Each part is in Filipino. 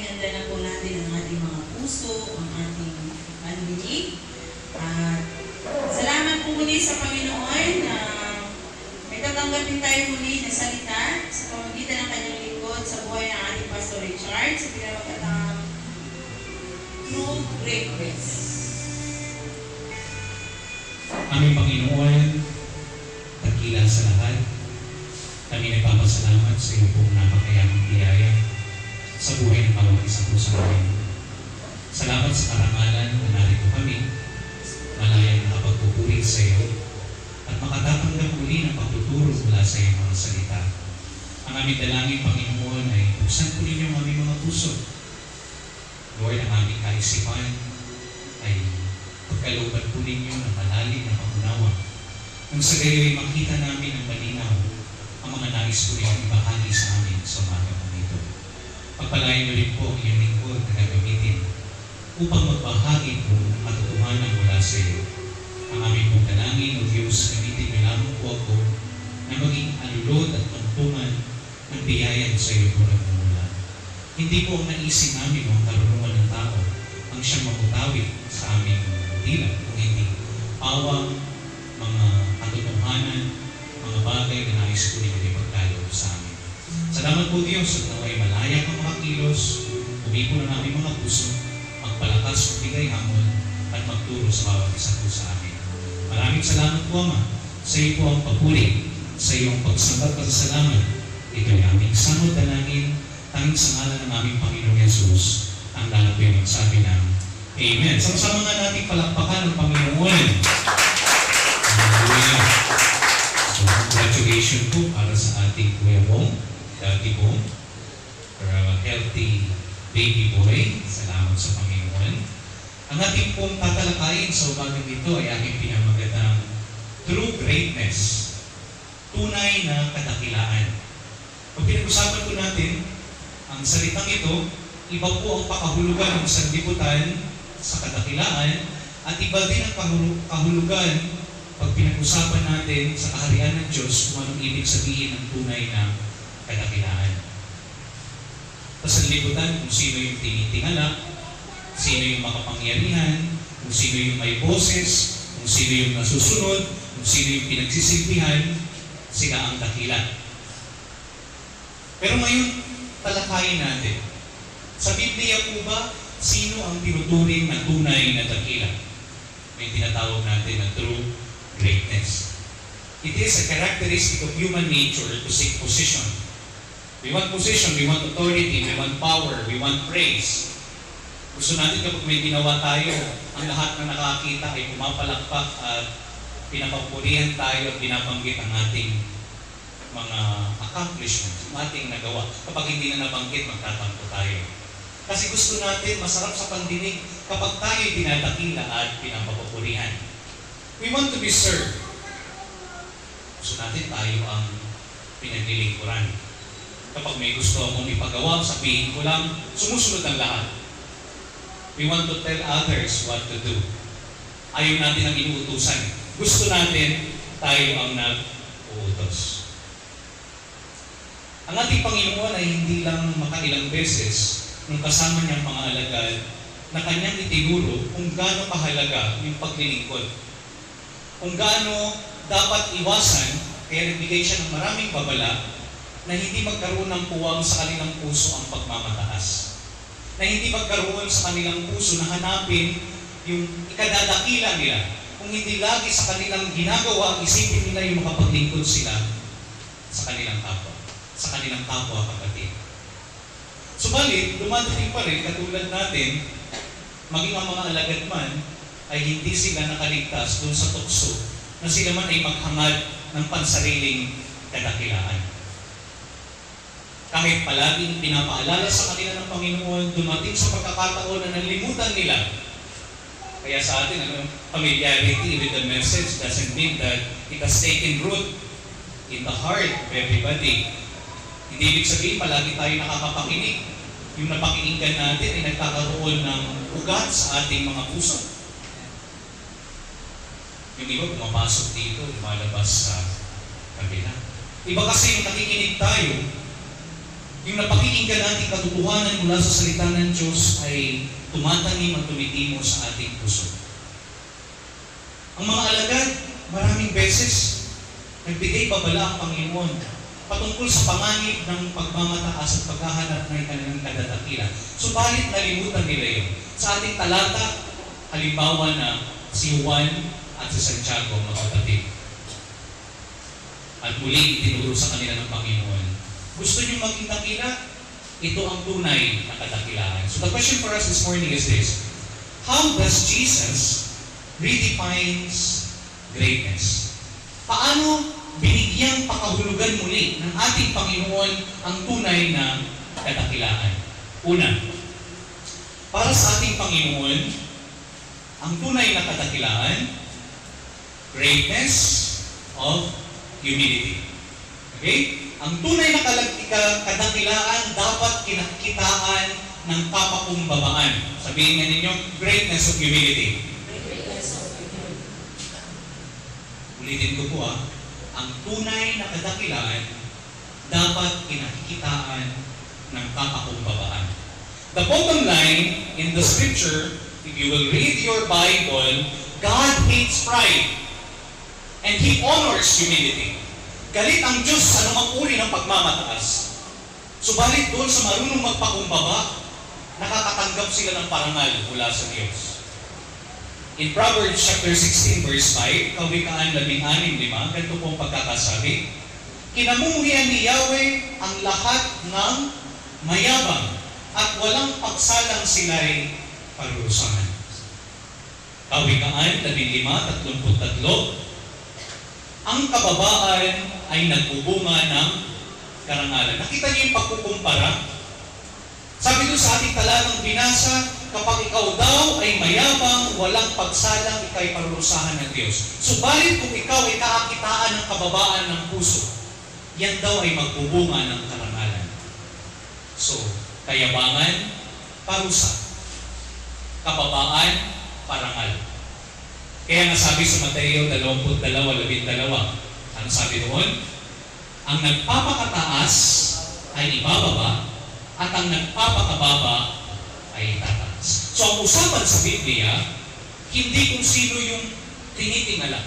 ihanda na po natin ang ating mga puso, ang ating pandinig. At salamat po muli sa Panginoon na may tatanggapin tayo muli na salita sa pamamagitan ng kanyang lingkod sa buhay ng ating Pastor Richard sa pinamagatang True Greatness. Aming Panginoon, dakila sa lahat, kami nagpapasalamat sa iyo pong napakayamang biyaya sa buhay ng bawat isa po sa amin. Salamat sa karangalan na narito kami, malayang nakapagpupuri sa iyo, at makatatanggap muli ng pagtuturo mula sa iyong mga salita. Ang aming dalangin, Panginoon, ay buksan po ninyo ang aming mga puso. Lord, ang aming kaisipan ay pagkalooban po ninyo ng malalim na pag-unawa. Nang sa gayo'y makita namin ang malinaw ang mga nais po rin ibahagi sa amin sa umaga po nito. Pagpalain niyo rin po ang iyong lingkod na gagamitin upang magbahagi po ng katotohanan mula sa iyo. Ang aming pong dalangin, O Diyos, gamitin niyo lamang po ako na maging alulod at tungtungan ng biyaya sa iyo po nagmumula. Hindi po ang naisip namin o ang karunungan ng tao ang siyang mamutawid sa aming dila, kung hindi pawang mga katotohanan, mga bagay na nais po ninyo ipagkaloob sa amin. Salamat po Diyos at naway malaya kang makakilos, umipo na namin mga puso, magpalakas, magbigay hamon, at magturo sa bawat isa po sa amin. Maraming salamat po Ama, sa iyo po ang papuri, sa iyo ang pagsambat at salamat. Ito'y aming samod dalangin, tanging sa ngalan ng aming Panginoong Yesus, ang lahat po yung magsabi ng Amen. Sama-sama nga natin palakpakan ng Panginoon. Hallelujah. So, congratulations po para sa ating Kuya Bong, Daddy Bong, for a healthy baby boy. Salamat sa Panginoon. Ang ating pong tatalakayin sa umagang ito ay aking pinamagatang True Greatness, tunay na kadakilaan. Pag pinag-usapan po natin, ang salitang ito, iba po ang pakahulugan ng sanlibutan sa kadakilaan at iba din ang kahulugan pag pinag-usapan natin sa kaharian ng Diyos kung anong ibig sabihin ng tunay na kadakilaan. Sa sanlibutan, kung sino yung tinitingala, sino yung makapangyarihan, kung sino yung may boses, kung sino yung nasusunod, kung sino yung pinagsisilbihan, sila ang dakila. Pero ngayon, talakayin natin. Sa Biblia po ba, sino ang tinuturing na tunay na dakila? May tinatawag natin na true greatness. It is a characteristic of human nature to seek position. We want position, we want authority, we want power, we want praise. Gusto natin kapag may ginawa tayo, ang lahat na nakakita ay pumapalakpak at pinapapurihan tayo at binabanggit ang ating mga accomplishments, ang ating nagawa. Kapag hindi na nabanggit, magtatampo tayo. Kasi gusto natin, masarap sa pandinig kapag tayo'y dinadakila at pinapapurihan. We want to be served. Gusto natin tayo ang pinaglilingkuran. Kapag may gusto akong ipagawa, sabihin ko lang, sumusunod ang lahat. We want to tell others what to do. Ayaw natin ang inuutusan. Gusto natin, tayo ang nag-uutos. Ang ating Panginoon ay hindi lang makailang beses nung kasama niyang mga alagad na kanyang itinuro kung gaano kahalaga yung paglilingkod. Kung gaano dapat iwasan, kaya nagbigay siya ng maraming babala na hindi magkaroon ng puwang sa kanilang puso ang pagmamataas. Na hindi magkaroon sa kanilang puso na hanapin yung ikadadakila nila. Kung hindi lagi sa kanilang ginagawa, ang isipin nila yung makapaglingkod sila sa kanilang kapwa. Sa kanilang kapwa kapatid. Subalit, dumadating pa rin, katulad natin, maging ang mga alagad man, ay hindi sila nakaligtas doon sa tukso na sila man ay maghangad ng pansariling kadakilaan. Kahit palaging pinapaalala sa kanila ng Panginoon, dumating sa pagkakataon na nalimutan nila. Kaya sa atin, familiarity with the message doesn't mean that it has taken root in the heart of everybody. Hindi ibig sabihin, palagi tayo nakakapakinig. Yung napakinggan natin ay nagkakaroon ng ugat sa ating mga puso. Yung iba pumapasok dito, lumalabas sa kabila. Iba kasi yung nakikinig tayo, yung napakinggan nating katotohanan mula sa salita ng Diyos ay tumatangim at tumitimo sa ating puso. Ang mga alagad, maraming beses, nagbigay babala ang Panginoon patungkol sa panganib ng pagmamataas at paghahanap ng kanilang kadadakila. Subalit nalimutan nila yun. Sa ating talata, halimbawa na si Juan at si Santiago, mga kapatid. At muli itinuro sa kanila ng Panginoon. Gusto niyo maging dakila? Ito ang tunay na kadakilaan. So the question for us this morning is this: how does Jesus redefines greatness? Paano binigyang pakahulugan muli ng ating Panginoon ang tunay na kadakilaan? Una, para sa ating Panginoon, ang tunay na kadakilaan, greatness of humility. Okay? Ang tunay na kadakilaan dapat kinakitaan ng kapakumbabaan. Sabihin nga ninyo, greatness of humility. Ulitin ko po ang tunay na kadakilaan dapat kinakitaan ng kapakumbabaan. The bottom line in the scripture, if you will read your Bible, God hates pride and He honors humility. Galit ang Diyos sa anumang uri ng pagmamataas. Subalit doon sa marunong magpakumbaba, nakakatanggap sila ng parangal mula sa Diyos. In Proverbs chapter 16 verse 5, Kawikaan 16:5, ganito pong pagkakasabi, kinamumuhian ni Yahweh ang lahat ng mayabang at walang pagsalang sila'y parurusahan. Kawikaan 15:33, ang kababaan ay nagbubunga ng karangalan. Nakita niyo yung pagkukumpara? Sabi doon sa ating talatang binasa, kapag ikaw daw ay mayabang, walang pagsalang, ikaw'y parurusahan ng Diyos. Subalit kung ikaw ay kaakitaan ng kababaan ng puso, yan daw ay magbubunga ng karangalan. So, kayabangan, parusa. Kababaan, parangal. Kaya nga sabi sa Mateo 22:12, ano sabi doon? Ang nagpapakataas ay ibababa at ang nagpapakababa ay itataas. So ang usapan sa Biblia, hindi kung sino yung tinitingala.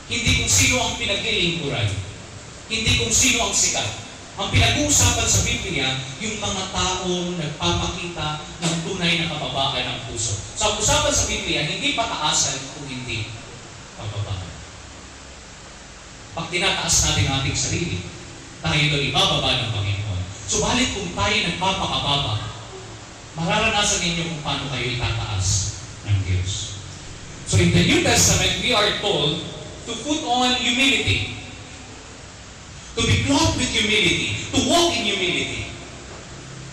Hindi kung sino ang pinaglilingkuran. Hindi kung sino ang sikat. Ang pinag-uusapan sa Biblia, yung mga taong nagpapakita ng tunay na kababaan ng puso. So ang usapan sa Biblia, hindi pataasan kung hindi kababaan. Pag tinataas natin ang ating sarili, tayo ito ibababa ng Panginoon. Subalit kung tayo nagpapakababa, mararanasan ninyo kung paano kayo itataas ng Diyos. So in the New Testament, we are told to put on humility. To be clothed with humility. To walk in humility.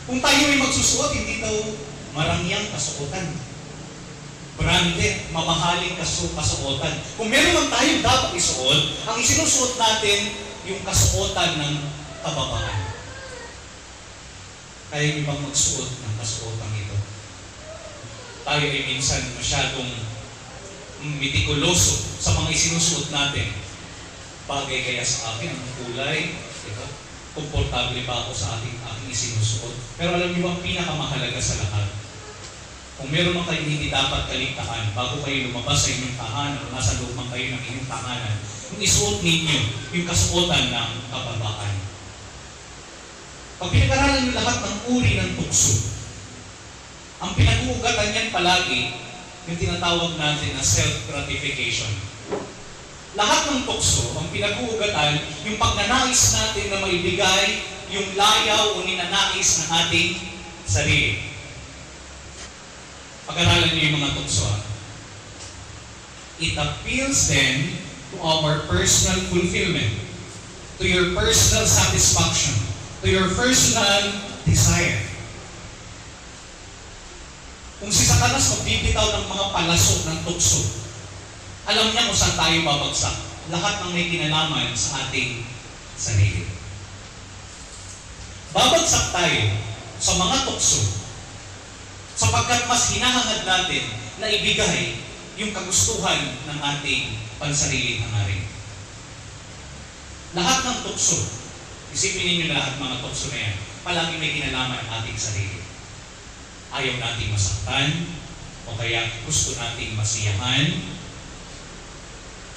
Kung tayo ay magsusuot, hindi daw marangyang kasuotan. Branded, mamahaling kasuotan. Kung meron man tayong dapat isuot, ang isinusuot natin yung kasuotan ng kababaan. Kaya niyo bang magsuot ng kasuotan ito? Tayo ay minsan masyadong mitikuloso sa mga isinusuot natin. Bagay kaya sa akin ang kulay, diba? Komportable ba ako sa aking isinusuot? Pero alam niyo ba ang pinakamahalaga sa lahat? Kung meron man kayong hindi dapat kaligtaan, bago kayo lumabas sa inyong tahanan o nasa loob man kayo ng inyong tahanan, yung isuot ninyo, yung kasuotan ng kababaan. Pag pinag-aralan niyo lahat ng uri ng tukso, ang pinag-uugatan niyan palagi, yung tinatawag natin na self-gratification. Lahat ng tukso, ang pinag-uugatan, yung pagnanais natin na maibigay yung layaw o ninanais ng ating sarili. Pag-aralan niyo yung mga tukso. It appeals then to our personal fulfillment, to your personal satisfaction, to your personal desire. Kung si Satanas magbibitaw ng mga palasok ng tukso, alam niya kung saan tayo babagsak. Lahat ng may kinalaman sa ating sarili. Babagsak tayo sa mga tukso sapagkat mas hinahangad natin na ibigay yung kagustuhan ng ating pansariling hangarin. Lahat ng tukso, Isipin ninyo na lahat mga tukso na yan. Palagi may kinalaman ang ating sarili. Ayaw nating masaktan, o kaya gusto nating masiyahan.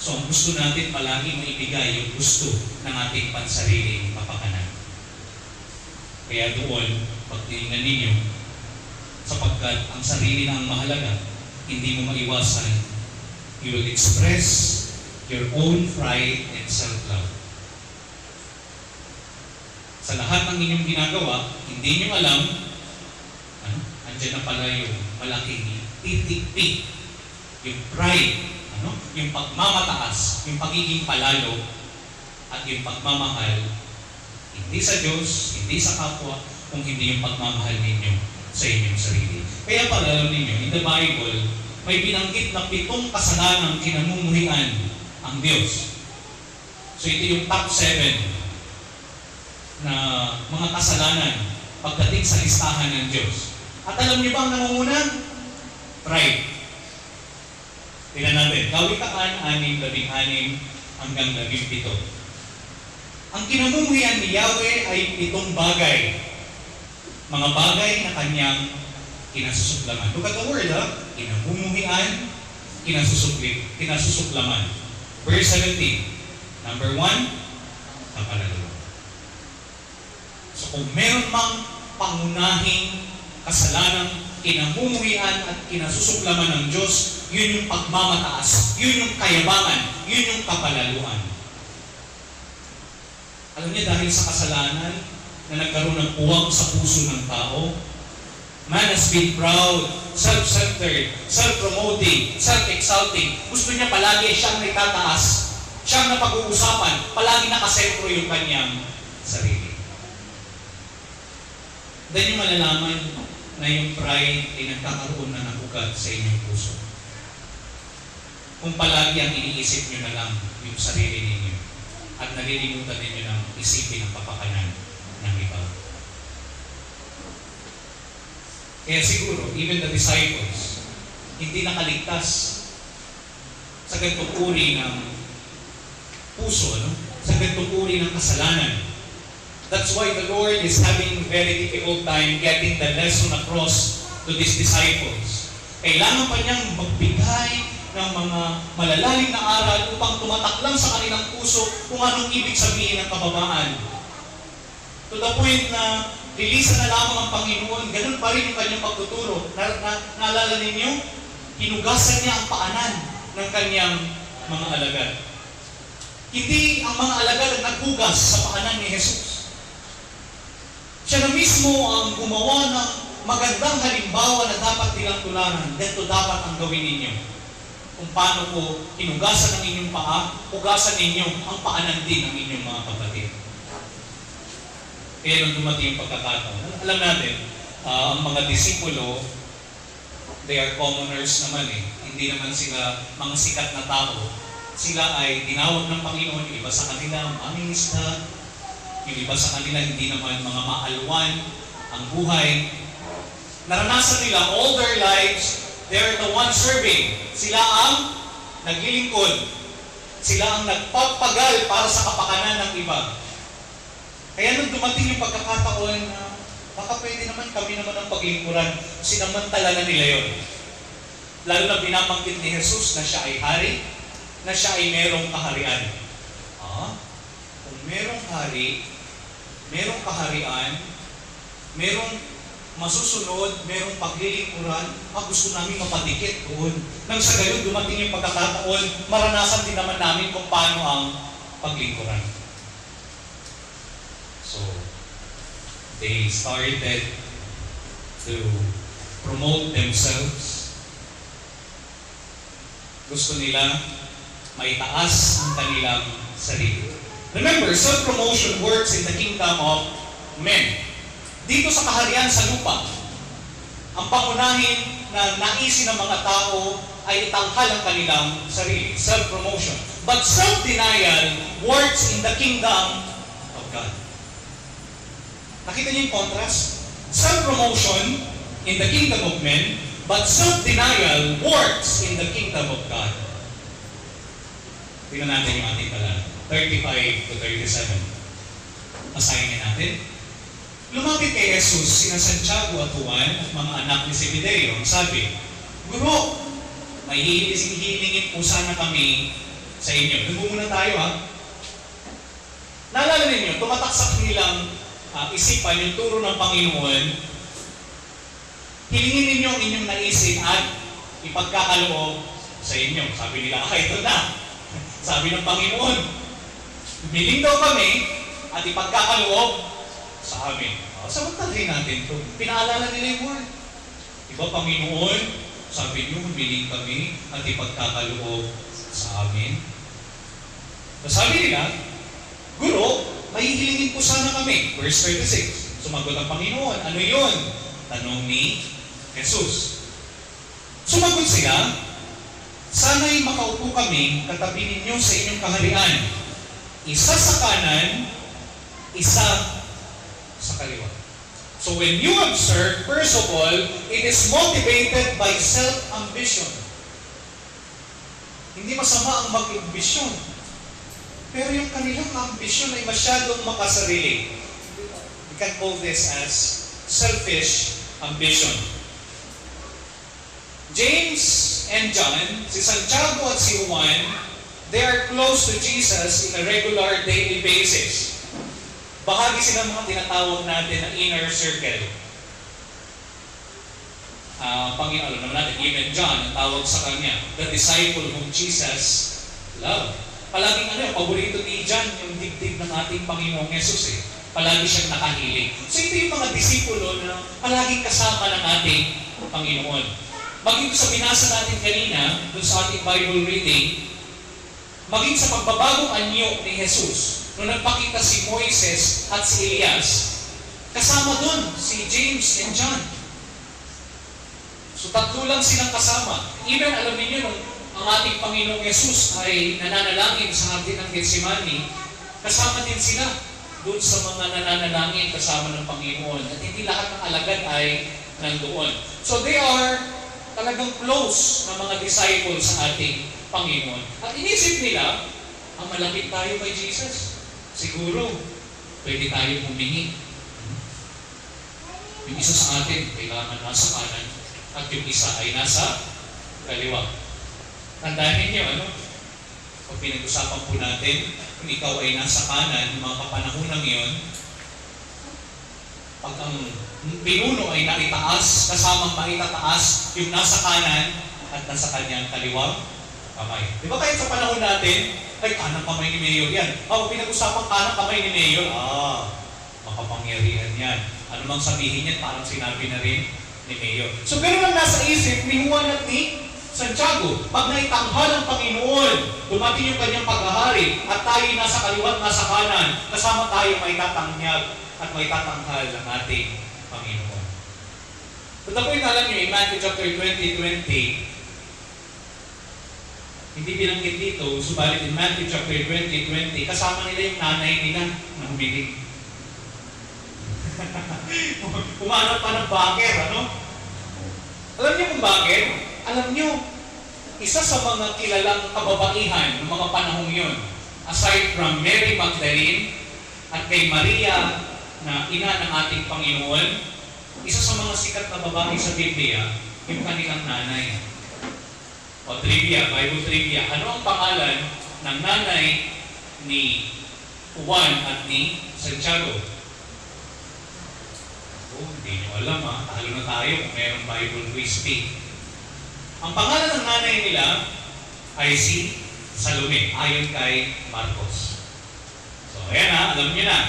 So ang gusto natin palagi maibigay yung gusto ng ating pansariling kapakanan. Kaya doon, pagtingnan ninyo, sapagkat ang sarili na ang mahalaga, hindi mo maiwasan, you will express your own pride and self-love. Sa lahat ng inyong ginagawa, hindi nyo alam, andyan na pala yung malaking titik-tik, yung pride, yung pagmamataas, yung pagiging palalo, at yung pagmamahal, hindi sa Diyos, hindi sa kapwa, kung hindi yung pagmamahal ninyo sa inyong sarili. Kaya pala, alam ninyo, in the Bible, may binanggit na 7 kasalanang kinamumuhian ang Diyos. So ito yung top 7 na mga kasalanan pagdating sa listahan ng Diyos. At alam niyo ba ang nangunguna? Pride. Tingnan natin. Kawikaan 6:16 hanggang 17. Ang kinamumuhian ni Yahweh ay 7 bagay. Mga bagay na kanyang kinasusuklaman. Look at the word, kinamumuhian, kinasusuklaman. Verse 17. Number 1, kapalalo. So kung meron mang pangunahing kasalanang kinamumuhian at kinasusuklaman ng Diyos, yun yung pagmamataas, yun yung kayabangan, yun yung kapalaluan. Alam niyo, dahil sa kasalanan na nagkaroon ng puwang sa puso ng tao, man has been proud, self-centered, self-promoting, self-exalting. Gusto niya palagi siyang itataas, siyang napag-uusapan, palagi nakasentro yung kanyang sarili. Then yung malalaman na yung pride ay nagkakaroon na ng ugat sa inyong puso. Kung palagi ang iniisip nyo na lang yung sarili ninyo at nalilimutan ninyo ng isipin ang kapakanan ng iba. Kaya siguro, even the disciples, hindi nakaligtas sa ganitong uri ng puso, sa ganitong uri ng kasalanan. That's why the Lord is having very difficult time getting the lesson across to these disciples. Kailangan pa niyang magbigay ng mga malalalim na aral upang tumatak lang sa kanilang puso kung anong ibig sabihin ng kababaan. To the point na releasan na lamang ang Panginoon, ganun pa rin yung kanyang pagtuturo. Naalala ninyo? Hinugasan niya ang paanan ng kanyang mga alagad. Hindi ang mga alagad ang naghugas sa paanan ni Jesus. Siya na mismo ang gumawa ng magandang halimbawa na dapat nilang tularan. Dito dapat ang gawin ninyo. Kung paano po hinugasan ng inyong paa, hugasan ninyo ang paanan din ng inyong mga kapatid. Kaya nung dumating yung pagkakataon, alam natin, ang mga disipulo, they are commoners naman Hindi naman sila mga sikat na tao. Sila ay tinawag ng Panginoon, yung iba sa kanila, mangingisda, yung iba sa kanila hindi naman mga maalwan ang buhay. Naranasan nila all their lives, they're the one serving. Sila ang naglilingkod. Sila ang nagpapagal para sa kapakanan ng iba. Kaya nung dumating yung pagkakataon na baka pwede naman kami naman ang paglingkuran, sinamantala na nila yun. Lalo na binabanggit ni Jesus na siya ay hari, na siya ay merong kaharian. Kung merong hari, merong kaharian, merong masusunod, merong paglilingkuran, gusto namin mapadikit doon. Nang sa gayon, dumating yung pagkakataon, maranasan din naman namin kung paano ang paglingkuran. So, they started to promote themselves. Gusto nila maitaas ang kanilang sarili. Remember, self-promotion works in the kingdom of men. Dito sa kaharian sa lupa, ang pangunahin na naisin ng mga tao ay itangkal ang kanilang sarili. Self-promotion. But self-denial works in the kingdom of God. Nakita niyo yung contrast? Self-promotion in the kingdom of men, but self-denial works in the kingdom of God. Tingnan natin yung ating pala. 35 to 37. Basahin natin. Lumapit kay Jesus sina Santiago at Juan at mga anak ni Zebedeo. Ang sabi, Guro, may hilingin po sana kami sa inyo. Nagbo muna tayo ha. Naalala ninyo, tumatak sa kanilang isipan yung turo ng Panginoon. Hilingin ninyo ang inyong naisip at ipagkakaloob sa inyo. Sabi nila, ito na. Sabi ng Panginoon, biling daw kami at ipagkakaloob sa amin. Samantalhin natin ito. Pinaalala nila yung word. Diba, Panginoon, sabi niyo, biling kami at ipagkakaloob sa amin. Sabi nila, Guro, may hilingin po sana kami. Verse 36. Sumagot ang Panginoon. Ano yun? Tanong ni Jesus. Sumagot sila, sana'y makaupo kami katabi ninyo sa inyong kaharian. Isa sa kanan, isa sa kaliwa. So when you observe, first of all, it is motivated by self-ambition. Hindi masama ang mag-ambisyon. Pero yung kanilang ambisyon ay masyadong makasarili. We can call this as selfish ambition. James and John, si Santiago at si Juan, they are close to Jesus in a regular daily basis. Bahagi sila ng mga tinatawag natin na inner circle. Panginoon naman natin, even John, ang tawag sa kanya, the disciple whom Jesus loved. Palaging paborito ni John yung dibdib ng ating Panginoong Jesus eh. Palagi siyang nakahiling. So ito yung mga disipulo na palaging kasama ng ating Panginoon. Maging sa binasa natin kanina, dun sa ating Bible reading, maging sa pagbabagong anyo ni Jesus, nung nagpakita si Moises at si Elias, kasama dun si James and John. So tatlo lang silang kasama. Even alam niyo nung ang ating Panginoong Jesus ay nananalangin sa hardin ng Getsemani, kasama din sila doon sa mga nananalangin kasama ng Panginoon. At hindi lahat ng alagad ay nandoon. So they are talagang close na mga disciples sa ating Panginoon. At inisip nila, ang malapit tayo kay Jesus. Siguro, pwede tayo humingi. Yung isa sa atin, kailangan nasa kanan, at yung isa ay nasa kaliwa. Tandaan ninyo, Pag pinag-usapan po natin, kung ikaw ay nasa kanan, yung mga kapanahonang yun, pag ang pinuno ay naitaas, kasamang maitataas, yung nasa kanan at nasa kanyang kaliwang kamay. Di ba kahit sa panahon natin, ay kanang kamay ni Mayor yan. Pinag-usapan kanang kamay ni Mayor, makapangyarihan yan. Ano mang sabihin yan, parang sinabi na rin ni Mayor. So ganun ang nasa isip ni Juan at ni Santiago. Pag naitanghal ang Panginoon, dumating yung kanyang paghahari, at tayo nasa kaliwa at nasa kanan, kasama tayo may tatangyag at may tatanghal ng ating Panginoon. But ako yung alam nyo, in Matthew chapter 20:20, hindi binanggit dito, subalit in Matthew chapter 20:20, kasama nila yung nanay nila na humiling. Umanap pa ng baker, Alam niyo kung bakit? Alam niyo, isa sa mga kilalang kababaihan ng mga panahong yun, aside from Mary Magdalene at kay Maria na ina ng ating Panginoon, isa sa mga sikat na babae sa Biblia, yung kanilang nanay. O trivia, Bible trivia, ano ang pangalan ng nanay ni Juan at ni Santiago? Hindi nyo alam talo na tayo kung mayroong Bible quiz speak. Ang pangalan ng nanay nila ay si Salome, ayon kay Marcos. So ayan alam nyo na.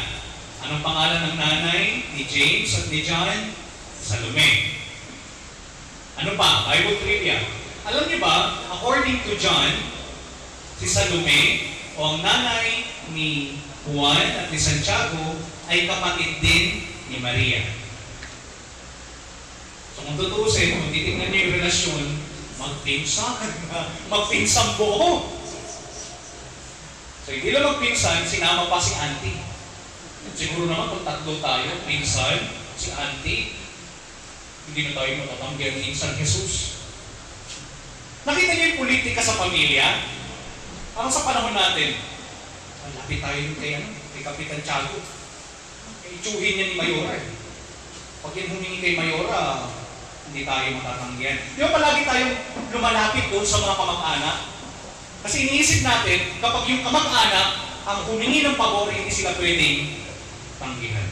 Anong pangalan ng nanay ni James at ni John? Salome. Ano pa? Bible trivia. Alam niyo ba, according to John, si Salome o ang nanay ni Juan at ni Santiago ay kapatid din ni Maria. So kung tutusin, kung titignan niyo yung relasyon, magpinsang buo. So hindi lang magpinsan, sinama pa si auntie. Siguro naman kung tatlo tayo, pinsan, si auntie, hindi na tayo matatanggi ang insan Jesus. Nakita niyo yung politika sa pamilya? Parang sa panahon natin, malapit tayo kay Kapitan Tiago. Itsuhin niya ni Mayora eh. Pag yan humingi kay Mayora, hindi tayo matatanggihan. Di ba palagi tayong lumalapit doon sa mga kamag-anak? Kasi iniisip natin, kapag yung kamag-anak ang humingi ng pabor, hindi sila pwedeng tanggihan.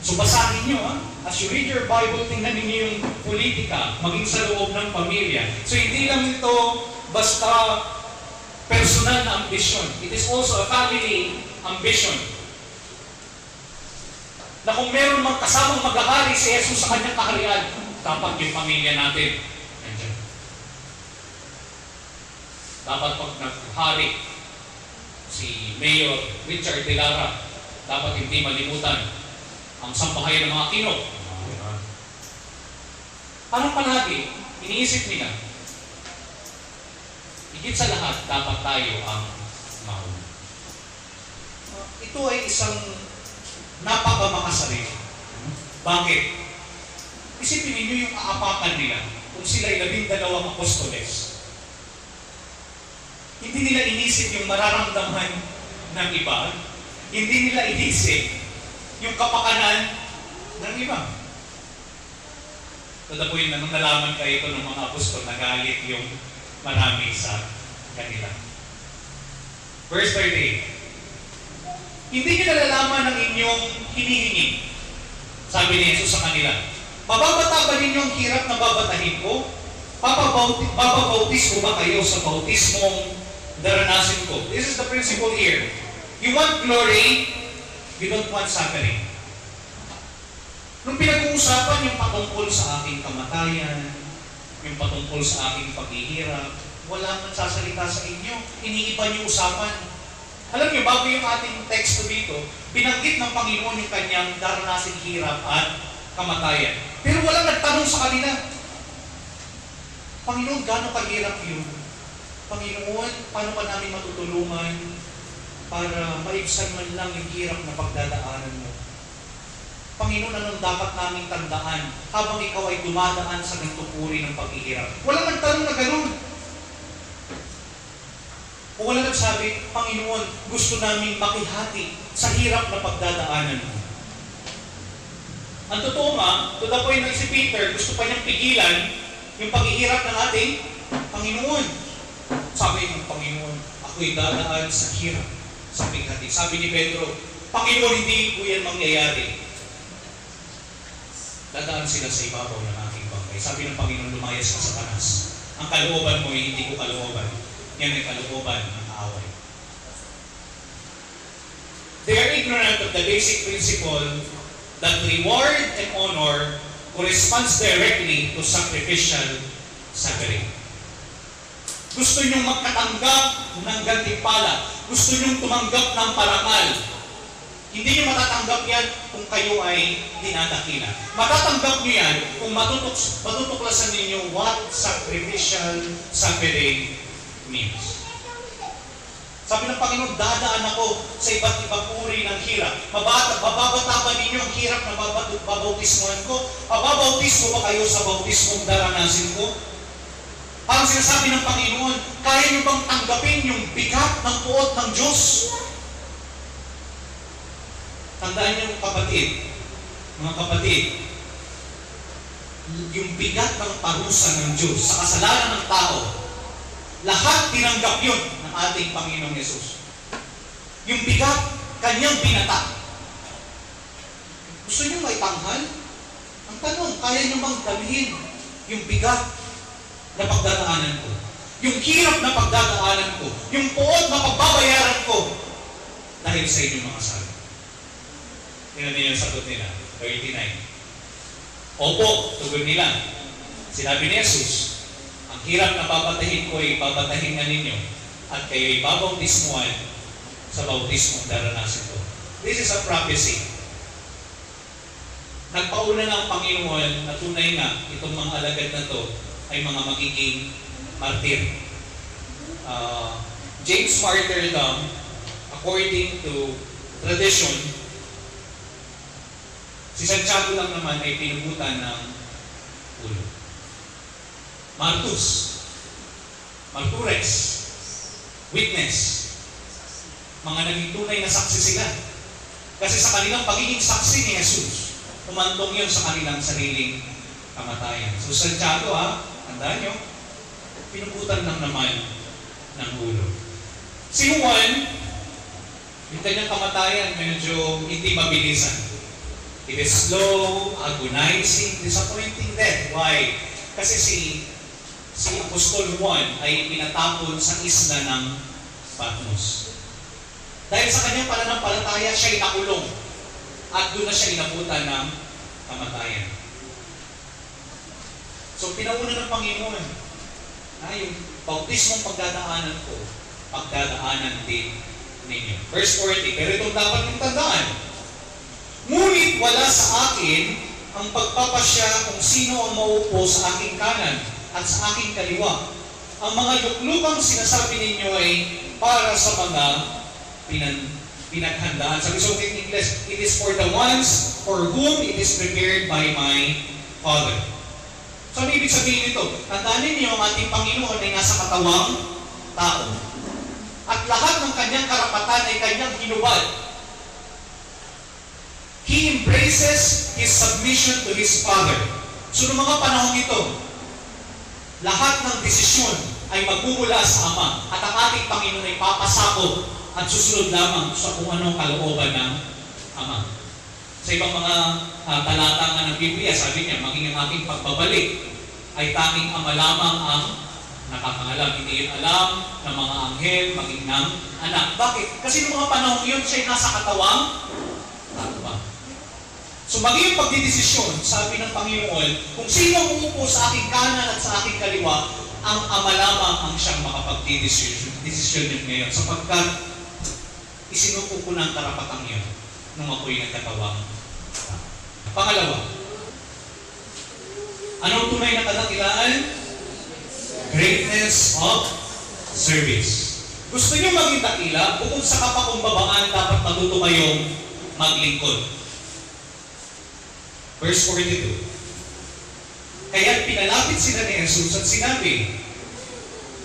So basahin nyo, as you read your Bible, tingnan ninyo yung politika, maging sa loob ng pamilya. So hindi lang ito basta personal na ambisyon. It is also a family ambition. Na kung meron mang kasamang maghahari si Jesus sa kanyang kaharian, dapat yung pamilya natin nandiyan. Dapat pag naghari si Mayor Richard De Lara, dapat hindi malimutan ang sambahayan ng mga kinok. Parang palagi, iniisip nila, higit sa lahat, dapat tayo ang mauna. Ito ay isang napakamakasarili. Bakit? Isipin ninyo yung aapakan nila kung sila ay 12 apostoles. Hindi nila inisip yung mararamdaman ng iba. Hindi nila inisip yung kapakanan ng iba. Tadapuin na nung nalaman kayo ito ng mga apostol, nagalit yung marami sa kanila. Verse 38. Hindi nyo nalalaman ang inyong hinihingi. Sabi ni Jesus sa kanila, bababata ba ninyo ang hirap na babatahin ko? Bababautis ko ba kayo sa bautismong daranasin ko? This is the principle here. You want glory, you don't want suffering. Nung pinag-uusapan yung patungkol sa aking kamatayan, yung patungkol sa aking paghihirap, wala man sasalita sa inyo, iniiba niyo usapan. Alam niyo, bago yung ating teksto dito, binanggit ng Panginoon yung kanyang daranasin hirap at kamatayan. Pero walang nagtanong sa kanila, Panginoon, gaano kahirap yun? Panginoon, paano pa namin matutulungan para maibsan man lang yung hirap na pagdadaanan mo? Panginoon, anong dapat naming tandaan habang ikaw ay dumadaan sa ganitong uri ng paghihirap? Walang nagtanong na ganun. O wala nagsabi, Panginoon, gusto namin makihati sa hirap na pagdadaanan mo. Ang totoo to the point na si Peter, gusto pa niyang pigilan yung paghihirap ng ating Panginoon. Sabi ng Panginoon, ako'y dadaan sa hirap, sa pighati. Sabi ni Pedro, Panginoon, hindi ko yan mangyayari. Dadaan sila sa ibabaw ng aking bangkay. Sabi ng Panginoon, lumayas ka sa taas. Ang kalooban mo, hindi ko kalooban. Yan ay kalooban ng away. They are ignorant of the basic principle that reward and honor corresponds directly to sacrificial suffering. Gusto niyong magkatanggap ng gantimpala. Gusto niyong tumanggap ng parangal. Hindi niyo matatanggap yan kung kayo ay dinadakila. Matatanggap niyo yan kung matutuklasan ninyo what sacrificial suffering means. Sabi ng Panginoon, dadaan ako sa iba't ibang uri ng hirap. Mababata ba ninyo ang hirap na babautismuhan ko? Babautismo ba kayo sa bautismong daranasin ko? Parang sinasabi ng Panginoon, kaya niyo bang tanggapin yung bigat ng puot ng Diyos? Tandaan niyo mga kapatid, yung bigat ng parusa ng Diyos sa kasalanan ng tao, lahat tinanggap yun ng ating Panginoong Yesus. Yung bigat, kanyang binata. Gusto niyo may tanghal? Ang tanong, kaya niyo bang dalhin yung bigat na pagdadaanan ko? Yung hirap na pagdadaanan ko? Yung puot na pagbabayaran ko? Dahil sa inyong mga sala. Tingnan niyo yung sagot nila, 39. Opo, tugon nila. Sinabi ni Jesus, ang hirap na babatahin ko ay babatahin na ninyo at kayo ay babautismuhan sa bautismong daranasin ko. This is a prophecy. Nagpauna na ang Panginoon na tunay nga itong mga alagad na to ay mga magiging martir. James martyrdom, according to tradition, si Santiago lang naman ay pinugutan ng ulo. Martus, Martures, witness, mga naging tunay na saksi sila. Kasi sa kanilang pagiging saksi ni Jesus, umantong yun sa kanilang sariling kamatayan. So Santiago tandaan nyo, pinuputan lang naman ng ulo. Si Juan, yung kanyang kamatayan, medyo hindi mabilisan. It is slow, agonizing, disappointing death. Why? Kasi si Apostol Juan ay pinatapon sa isla ng Patmos. Dahil sa kanyang pananampalataya, siya ay nakulong. At doon na siya inabutan ng kamatayan. So, pinauna ng Panginoon yung bautismong pagdadaanan ko, pagdadaanan din ninyo. Verse 40, pero itong dapat yung tandaan. Ngunit wala sa akin ang pagpapasya kung sino ang maupo sa aking kanan at sa aking kaliwa. Ang mga luklukang sinasabi ninyo ay para sa mga pinaghandaan. Sabi sa English, it is for the ones for whom it is prepared by my Father. So, ano ibig sabihin nito? Tandaan ninyo ang ating Panginoon ay nasa katawang tao. At lahat ng kanyang karapatan ay kanyang hinubad. He embraces His submission to His Father. So, noong mga panahon ito, lahat ng desisyon ay magmumula sa Ama at ang ating Panginoon ay papasako at susunod lamang sa kung anong kalooban ng Ama. Sa ibang mga talata nga ng Biblia, sabi niya, maging ang aking pagbabalik ay tanging Ama lamang ang nakakaalam. Hindi yun alam ng mga anghel, maging ng anak. Bakit? Kasi noong mga panahon yun, siya nasa katawang tao. So maging pagdidesisyon, sabi ng Panginoon, kung sino umupo sa aking kanan at sa aking kaliwa, ang Ama lamang ang siyang makapagdidesisyon yun ngayon. Sapagkat isinuko ko ng karapatang yun nung ako'y nagkatawang. Pangalawa, anong tunay na kadakilaan? Greatness of service. Gusto niyo maging dakila, bukod sa kapakumbabaan, dapat matuto kayong maglingkod. Verse 42. Kaya pinalapit sila ni Jesus at sinabi,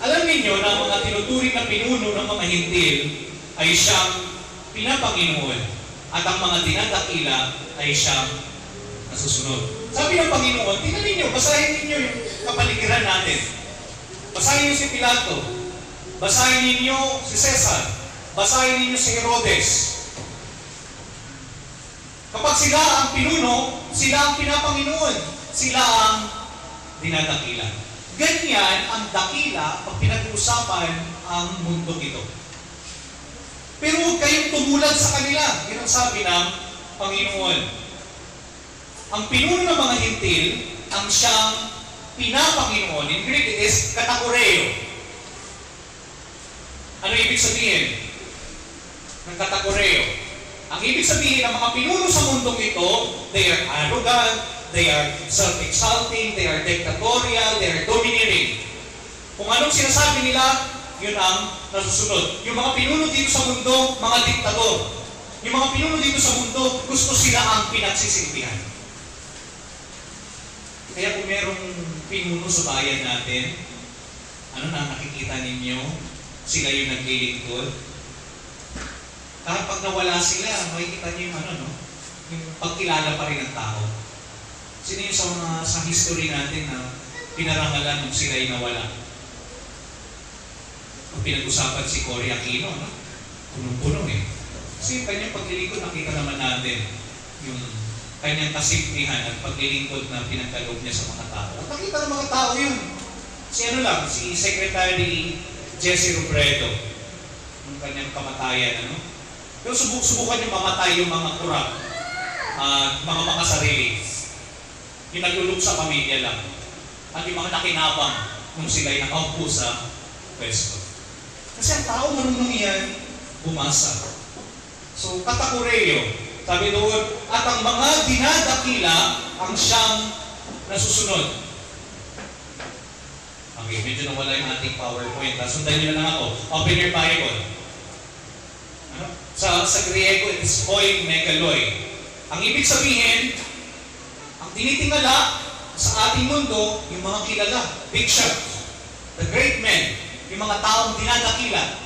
alam ninyo na ang mga tinuturing na pinuno ng mga hintil ay siyang pinapanginoon at ang mga dinadakila ay siyang nasusunod. Sabi ng Panginoon, tingnan ninyo, basahin ninyo yung kapaligiran natin. Basahin ninyo si Pilato. Basahin ninyo si Cesar. Basahin ninyo si Herodes. Kapag sila ang pinuno, sila ang pinapanginoon. Sila ang dinadakila. Ganyan ang dakila pag pinag-uusapan ang mundo ito. Pero huwag kayong tumulad sa kanila. Yan ang sabi ng Panginoon. Ang pinuno ng mga hintil, ang siyang pinapanginoon. In Greek, it is katakoreo. Ano ibig sabihin ng katakoreo? Ang ibig sabihin ng mga pinuno sa mundong ito, they are arrogant, they are self-exalting, they are dictatorial, they are domineering. Kung anong sinasabi nila, yun ang nasusunod. Yung mga pinuno dito sa mundo, mga diktador. Yung mga pinuno dito sa mundo, gusto sila ang pinagsisilbihan. Kaya kung merong pinuno sa bayan natin, ano na nakikita ninyo? Sila yung naglilingkod. Kahit pag nawala sila, makikita niyo yung yung pagkilala pa rin ng tao. Sino yung sa history natin na pinarangalan nung sila ay nawala? Kung pinag-usapan si Cory Aquino, punong-puno Kasi yung kanyang paglilingkod, nakita naman natin yung kanyang kasimplihan at paglilingkod na pinagkaloob niya sa mga tao. At nakita ng mga tao yun. Si Secretary Jesse Robredo, yung kanyang kamatayan, Pero subukan niyo mamatay yung mga kurap at mga makasarili. Yung naglulog sa pamilya lang. At yung mga nakinabang nung sila'y nakaupo sa pwesto. Kasi ang tao marunong yan, bumasa. So, katakoreo. Sabi doon, at ang mga dinadakila ang siyang nasusunod. Okay, medyo nawala yung ating PowerPoint. Sundan niyo na lang ako. Open your Bible. Sa Griego, it is hoi megaloi. Ang ibig sabihin, ang tinitingala sa ating mundo, yung mga kilala, big shots, the great men, yung mga taong dinadakila.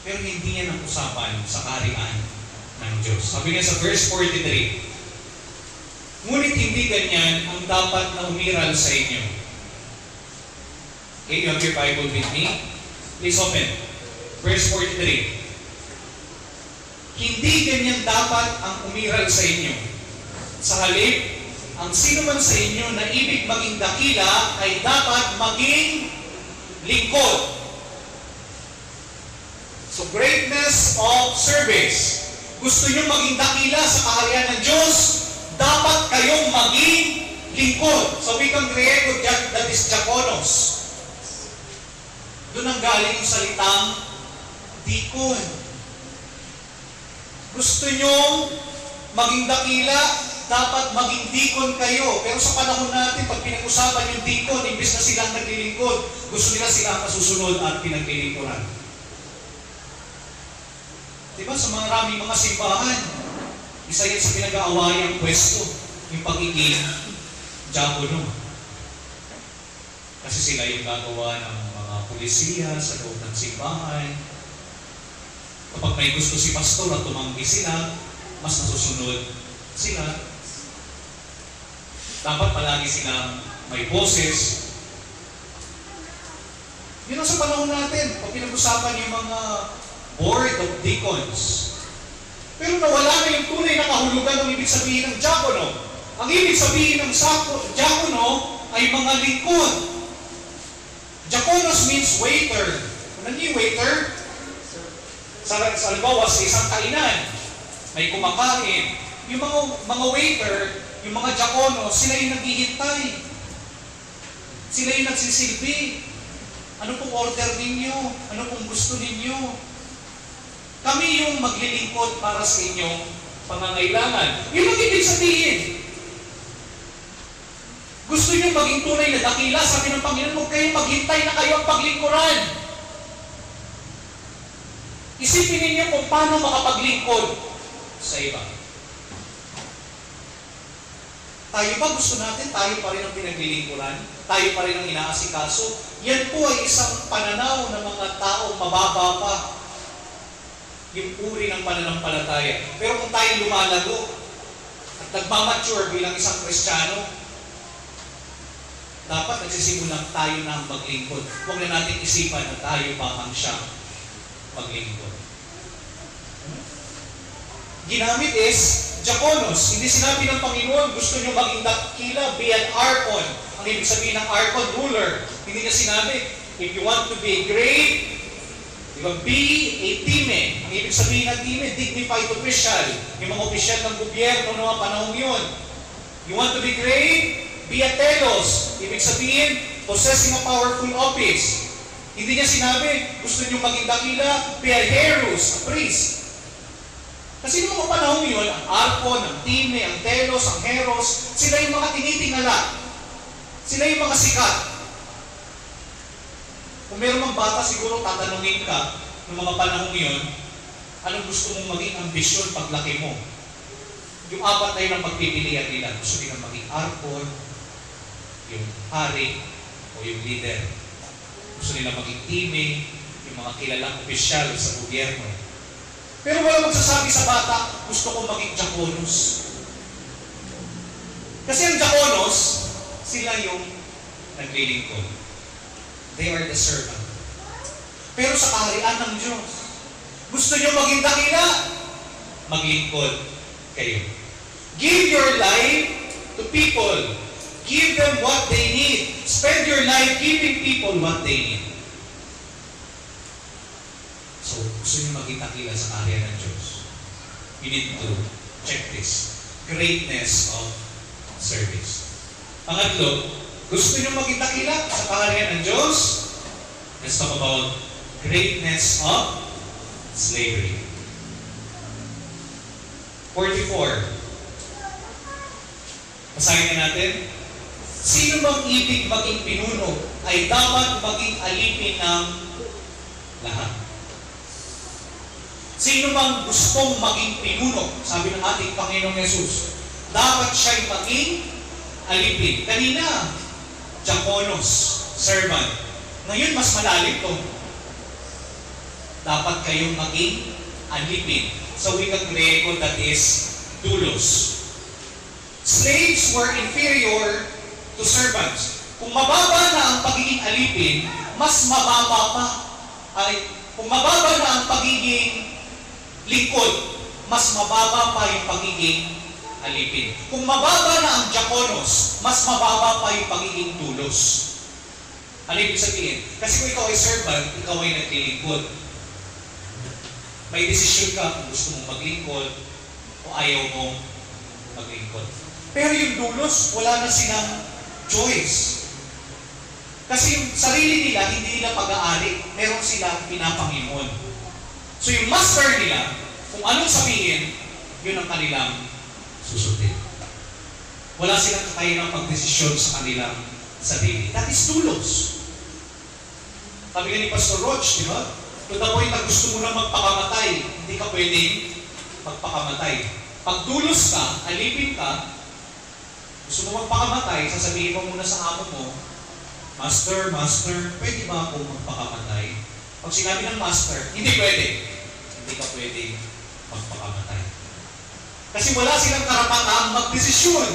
Pero hindi yan ang usapan sa kaharian ng Diyos. Sabi niya sa verse 43, ngunit hindi ganyan ang dapat na umiral sa inyo. Okay, you have your Bible with me? Please open. Verse 43. Hindi ganyan dapat ang umiral sa inyo. Sa halip, ang sino man sa inyo na ibig maging dakila ay dapat maging lingkod. So greatness of service. Gusto nyo maging dakila sa kaharian ng Diyos, dapat kayong maging lingkod. Sa wikang Griego, that is diakonos. Doon ang galing yung salitang dikon. Gusto nyo maging dakila, dapat maging dikon kayo. Pero sa panahon natin, pag pinag-usapan yung dikon, imbes na silang naglilingkod, gusto nila silang kasusunod at pinaglilingkuran. Diba sa maraming mga simbahan, isa yan sa pinag-aawayang pwesto, yung pagiging diakono. Kasi sila yung gagawa ng mga pulisiya sa loob ng simbahan. Kapag may gusto si pastor at tumanggi sila, mas nasusunod sila. Dapat palagi silang may boses. Yun ang sa panahon natin, pag pinag-usapan yung mga board of deacons. Pero nawala na yung tunay na kahulugan ng ibig sabihin ng diakono. Ang ibig sabihin ng diakono ay mga lingkod. Diakonos means waiter. Ano yung waiter? Sa halimbawa, sa isang kainan, may kumakain. Yung mga waiter, yung mga diakono, sila yung naghihintay. Sila yung nagsisilbi. Ano pong order ninyo? Ano pong gusto ninyo? Kami yung maglilingkod para sa inyong pangangailangan. Yun ang ibig sabihin. Gusto nyo maging tunay na dakila, sabi ng Panginoon, huwag kayong maghintay na kayo ang paglingkuran. Isipin ninyo kung paano makapaglingkod sa iba. Tayo ba gusto natin, tayo pa rin ang pinaglilingkuran? Tayo pa rin ang inaasikaso? Yan po ay isang pananaw ng mga taong mababa pa. Yung uri ng pananampalataya. Pero kung tayo lumalago at nagmamature bilang isang Kristiyano, dapat nagsisimulang tayo na ang maglingkod. Huwag na natin isipan na tayo pa ang siyang maglingkod. Ginamit is diakonos. Hindi sinabi ng Panginoon, gusto nyo maging dakila, be an archon. Ang ibig sabihin ng archon, ruler. Hindi niya sinabi, if you want to be great, be a time. Ang ibig sabihin ng time, dignified official. Yung mga opisyal ng gobyerno noong mga panahon yun. You want to be great? Be a telos. Ibig sabihin, possessing a powerful office. Hindi niya sinabi, gusto niyo maging dakila? Be a herus, a priest. Kasi noong mga panahon yun, ang archon, ang time, ang telos, ang heros, sila yung mga tinitingala. Sila yung mga sikat. Kung meron mang bata, siguro tatanungin ka ng mga panahon yun, anong gusto mong maging ambisyon paglaki mo? Yung apat na yun ang pagpipilian nila. Gusto nila maging archon, yung hari, o yung leader. Gusto nila maging time, yung mga kilalang opisyal sa gobyerno. Pero wala magsasabi sa bata, gusto ko maging diakonos. Kasi ang diakonos, sila yung naglilingkod. They are the servant. Pero sa kaharian ng Diyos, gusto nyo maging dakila? Maglingkod kayo. Give your life to people. Give them what they need. Spend your life giving people what they need. So, gusto nyo maging dakila sa kaharian ng Diyos, you need to check this. Greatness of service. Pangatlo, gusto nyo maging dakila sa kaharian ng Diyos? Let's talk about greatness of slavery. 44. Basahin na natin. Sino bang ibig maging pinuno ay dapat maging alipin ng lahat. Sino bang gustong maging pinuno, sabi ng ating Panginoong Yesus, dapat siya'y maging alipin. Kanina, diakonos, servant. Ngayon, mas malalim to. dapat kayong maging alipin. Sa wikang Grego, that is doulos. Slaves were inferior to servants. Kung mababa na ang pagiging alipin, mas mababa pa. Kung mababa na ang pagiging lingkod, mas mababa pa yung pagiging alipin. Kung mababa na ang diakonos, mas mababa pa yung pagiging doulos. Ano ibig sabihin? Kasi kung ikaw ay servant, ikaw ay naglilingkod. May desisyon ka kung gusto mong maglingkod o ayaw mong maglingkod. Pero yung doulos, wala na silang choice. Kasi yung sarili nila, hindi nila pag-aari. Meron silang pinapanginoon. So yung master nila, kung anong sabihin, yun ang kanilang susundin. Wala silang kakayanang pagdesisyon sa kanilang sarili. That is doulos. Sabi nga ni Pastor Roach, di ba? To the point na gusto mo na magpakamatay, hindi ka pwedeng magpakamatay. Pag doulos ka, alipin ka, gusto mo magpakamatay, sasabihin mo muna sa amo mo, Master, pwede ba ako magpakamatay? Pag sinabi ng Master, hindi pwede. Hindi ka pwede magpakamatay. Kasi wala silang karapatang magdesisyon.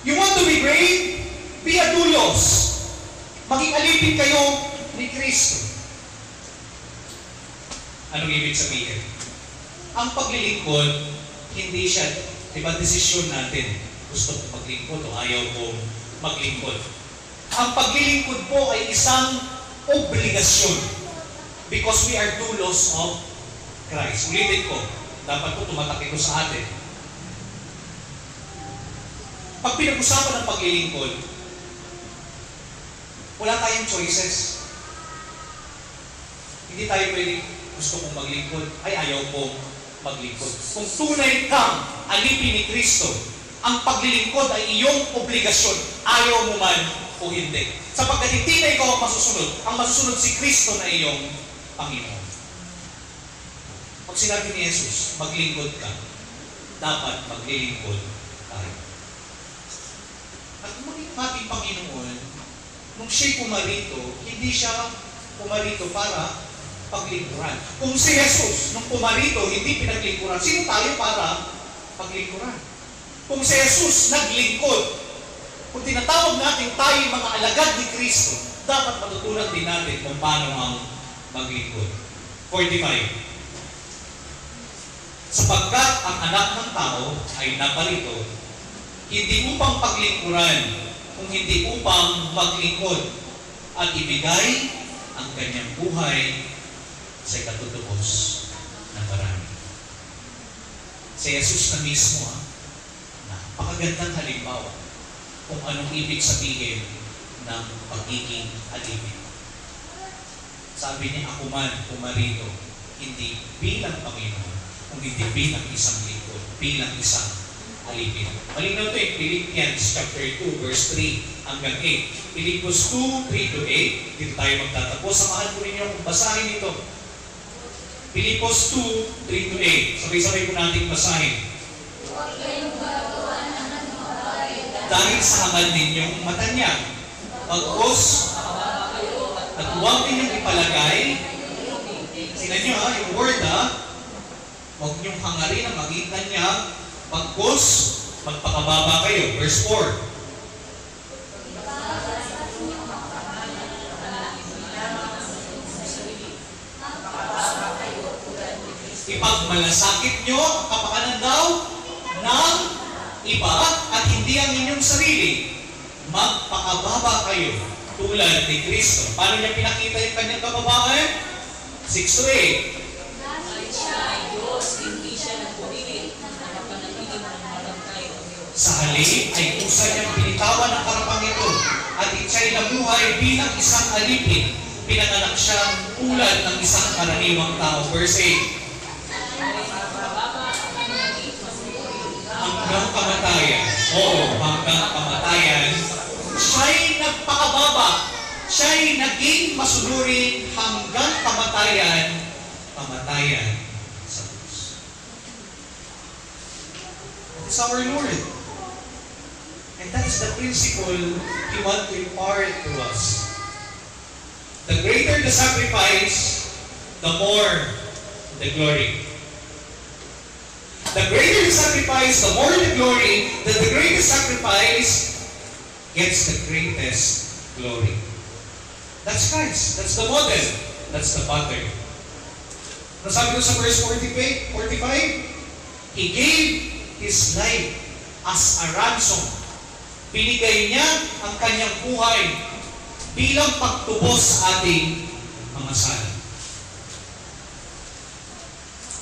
You want to be brave? Be a doulos. Maging alipin kayo ni Kristo. Anong ibig sabihin? Ang paglilingkod, hindi siya, diba, desisyon natin. Gusto ko maglingkod o ayaw ko maglingkod. Ang paglilingkod po ay isang obligasyon because we are doulos of Christ. Ulitin ko, dapat po tumatak ito sa atin. Pag pinag-usapan ng paglilingkod, wala tayong choices. Hindi tayo pwedeng gusto kong maglingkod, ay ayaw kong maglingkod. Kung tunay kang alipin ni Kristo, ang paglilingkod ay iyong obligasyon, ayaw mo man o hindi. Sapagkat hindi na ikaw ang masusunod si Kristo na iyong Panginoon. Pag sinabi ni Jesus, maglingkod ka, dapat maglilingkod tayo. At kung maging ating Panginoon, nung siya'y pumarito, hindi siya pumarito para paglingkuran. Kung si Jesus, nung pumarito, hindi pinaglingkuran, sino tayo para paglingkuran? Kung si Jesus naglingkod, kung tinatawag natin tayo mga alagad ni Kristo, dapat matutunan din natin kung paano ang maglingkod. 45. Sapagkat ang anak ng tao ay naparito, hindi upang paglingkuran, kung hindi upang maglingkod, at ibigay ang kanyang buhay sa ikatutubos ng marami. Si Jesus na mismo, napakagandang halimbawa kung anong ibig sabihin ng pagiging alipin. Sabi niya, ako man pumarito, hindi bilang Panginoon, kung hindi bilang isang lingkod, bilang isang alipin. Malinaw ito eh, Philippians chapter 2, verse 3 hanggang 8. Philippians 2, 3 to 8. Dito tayo magtatapos. Samahan ko ninyo kung basahin ito. Philippians 2, 3 to 8. Sabay-sabay po natin basahin. Dahil sa hangal ninyong matanyag, pagkos at huwag ninyong ipalagay, sinan nyo yung word huwag ninyong hangarin ang maging tanyag, pagkos, magpakababa kayo. Verse 4. Ipagmalasakit nyo ang kapakanan daw ng iba at hindi ang inyong sarili. Magpakababa kayo tulad ni Kristo. Paano niya pinakita yung kanyang kababaan? 6:8. Sa halip ay kusa niyang pinitawan ang karapang ito at siya'y nabuhay bilang isang alipin. Pinanganak siyang tulad ng isang karaniwang tao. Verse 8. Hanggang kamatayan. Oo, hanggang kamatayan. Siya'y nagpakababa. Siya'y naging masunurin hanggang kamatayan. Kamatayan sa krus. That is our Lord. And that is the principle He wants to impart to us. The greater the sacrifice, the more the glory. The greater the sacrifice, the more the glory, that the greatest sacrifice gets the greatest glory. That's Christ. That's the model. That's the pattern. Ano sabi ko sa verse 45? He gave His life as a ransom. Binigay niya ang kanyang buhay bilang pagtubos sa ating mga sala.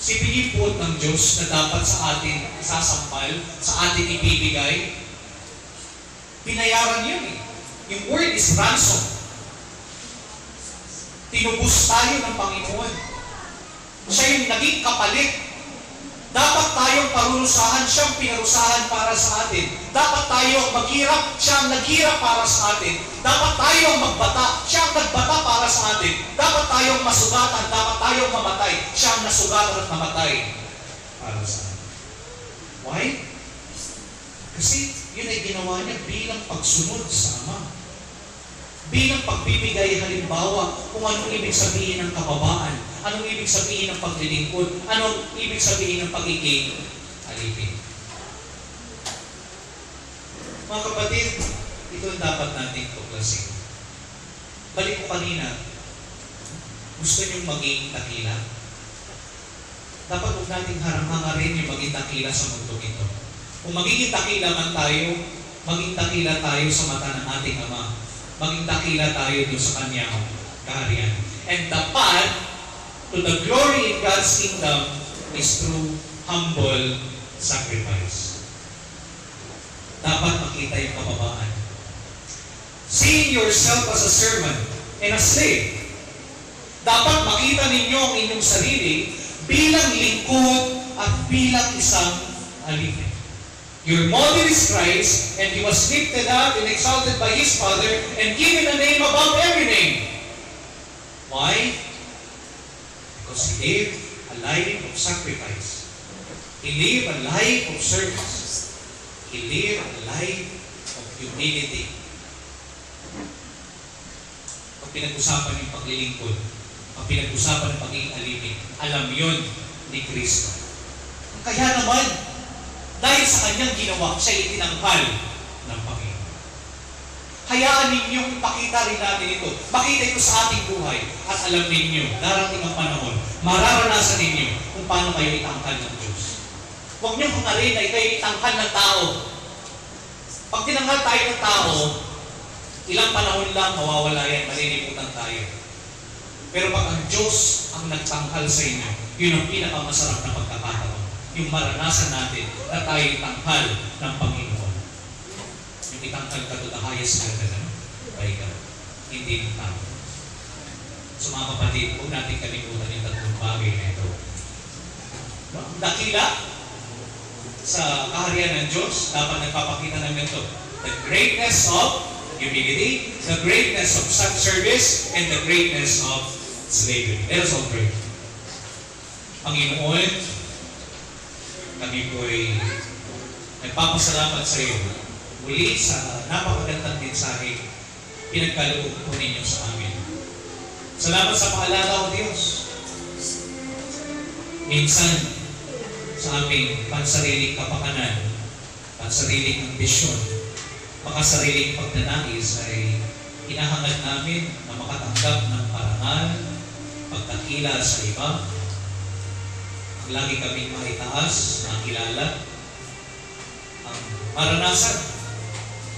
Si pinipot ng Diyos na dapat sa atin isasampal, sa atin ibibigay, binayaran yun eh. Yung word is ransom. Tinubos tayo ng Panginoon. Siya yung naging kapalit. Dapat tayong parurusahan, siyang pinarusahan para sa atin. Dapat tayo maghirap, siya ang naghirap para sa atin. Dapat tayong magbata, siya ang nagbata para sa atin. Dapat tayong masugatan, dapat tayong mamatay, siya ang nasugatan at namatay para sa atin. Why? Kasi yun ay ginawa niya bilang pagsunod sa Ama. Bilang pagbibigay halimbawa kung anong ibig sabihin ng kababaan, anong ibig sabihin ng paglilingkod, anong ibig sabihin ng pagiging alipin. Mga kapatid, ito ang dapat nating tuklasin. Balik ko kanina, gusto niyong maging dakila? Dapat huwag nating harang-hangarin yung maging dakila sa mundo ito. Kung magiging dakila man tayo, maging dakila tayo sa mata ng ating Ama. Maging dakila tayo doon sa kanyang kaharian. And the path to the glory in God's kingdom is through humble sacrifice. Dapat makita yung kababaan. Seeing yourself as a servant and a slave. Dapat makita ninyo ang inyong sarili bilang lingkod at bilang isang alipin. Your model is Christ, and He was lifted up and exalted by His Father and given a name above every name. Why? Because He lived a life of sacrifice. He lived a life of service. He lived a life of humility. Pag pinag-usapan yung paglilingkod, pag pinag-usapan ng pagiging alipin, alam yun ni Kristo. Kaya naman, dahil sa kanyang ginawa, siya itinanghal ng Panginoon. Hayaan ninyong ipakita rin natin ito. Makita ito sa ating buhay. At alam ninyo, darating ang panahon, mararanasan ninyo kung paano kayo itanghal ng Diyos. Huwag niyong hangarin na ito'y itanghal ng tao. Pag tinanghal tayo ng tao, ilang panahon lang mawawala yan, malilimutan tayo. Pero pag ang Diyos ang nagtanghal sa inyo, yun ang pinakamasarap na pagkakataon. Yung maranasan natin na tayo tanghal ng Panginoon. Yung itanghal ka to the highest level by God. Hindi ng tao. So mga kapatid, huwag natin kalimutan yung tatlong bagay na ito. Dakila sa kaharian ng Diyos, dapat nagpapakita ng ganito. The greatness of humility, the greatness of service, and the greatness of slavery. Let us all pray. Panginoon, kami po ay nagpapasalamat sa iyo muli sa napakagandang mensahe pinagkaloob po ninyo sa amin. Salamat sa paalala o Diyos. Minsan sa aming pansariling kapakanan, pansariling ambisyon, makasariling pagdanais ay hinahangad namin na makatanggap ng parangal, pagdakila sa iba, lagi kaming maitaas, makilala, ang maranasan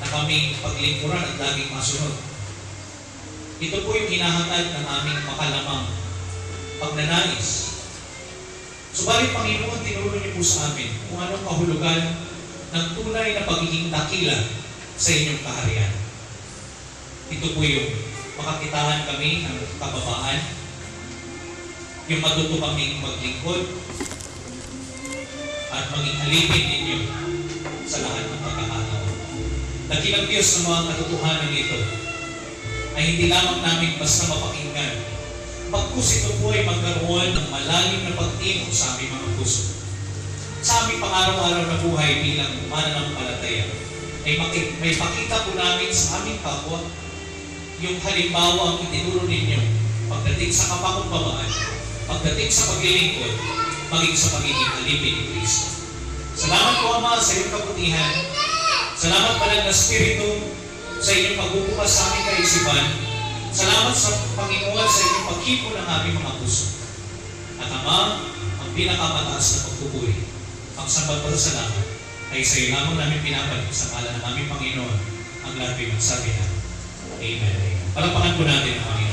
na kaming paglingkuran at laging masunod. Ito po yung hinahangad ng aming makalamang pagnanais. Subalit Panginoon, tinuro niyo po sa amin kung anong kahulugan ng tunay na pagiging dakila sa inyong kaharian. Ito po yung makakitaan kami ng kababaan, yung matuto kaming maglingkod at maging alipin ninyo sa lahat ng pagkakataon. Dakilang Diyos ng mga katotohanan ito ay hindi lamang namin basta mapakinggan. Pagkus ito po ay magkaroon ng malalim na pagtimo sa aming mga puso. Sa aming pang-araw-araw na buhay bilang mananampalataya, ay may pakita po namin sa aming kapwa yung halimbawa ang itinuro ninyo pagdating sa kapakumbabaan, pagdating sa paglilingkod, maging sa pagiging alipin ni Kristo. Salamat po, Ama, sa iyong kabutihan. Salamat Banal na Espiritu sa inyong pagbubukas sa aming kaisipan. Salamat sa Panginoon sa inyong paghipo ng aming mga puso. At Ama, ang pinakamataas na pagpupuri, ang sambat salamat ay sa iyo lamang namin pinapalik sa ngalan ng aming Panginoon ang lahat ay magsabi na Amen. Palakpakan po natin ang Panginoon.